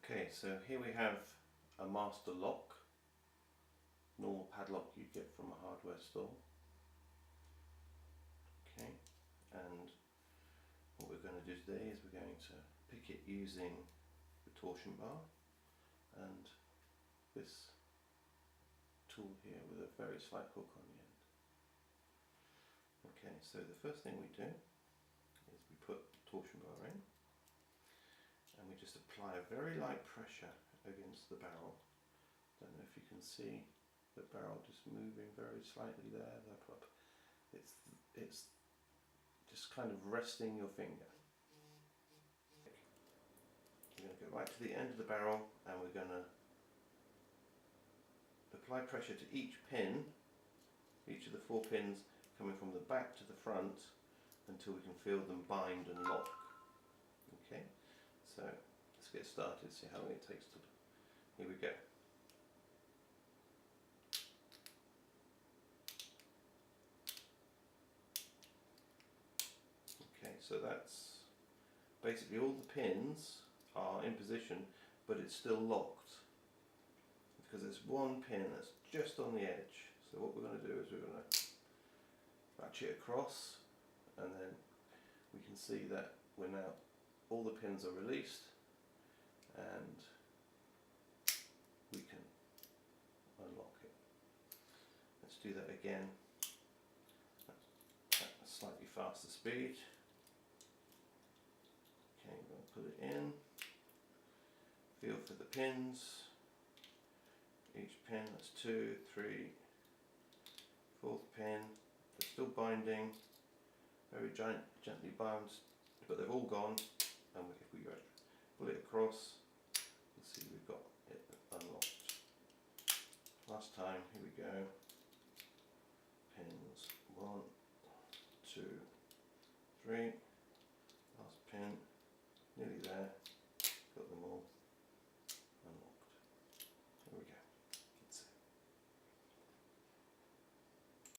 Okay, so here we have a master lock, normal padlock you get from a hardware store. Okay, and what we're going to do today is we're going to pick it using the torsion bar and this tool here with a very slight hook on the end. Okay, so the first thing we do is we put the torsion bar in and we just apply a very light pressure against the barrel. Don't know if you can see the barrel just moving very slightly there. It's just kind of resting your finger. We're going to go right to the end of the barrel and we're going to apply pressure to each pin, each of the 4 pins coming from the back to the front until we can feel them bind and lock. Okay, so let's get started, see how long it takes to do. Here we go. Okay, so that's basically all the pins are in position, but it's still locked because there's one pin that's just on the edge. So what we're going to do is we're going to ratchet across, and then we can see that we're now all the pins are released, and we can unlock it. Let's do that again at a slightly faster speed. Okay, I'm going to put it in, feel for the pins, each pin, that's 2, 3, 4th pin, they're still binding, very gently bound, but they've all gone, and if we go pull it across, you'll see we've got it unlocked. Last time, here we go, pins 1, 2, 3,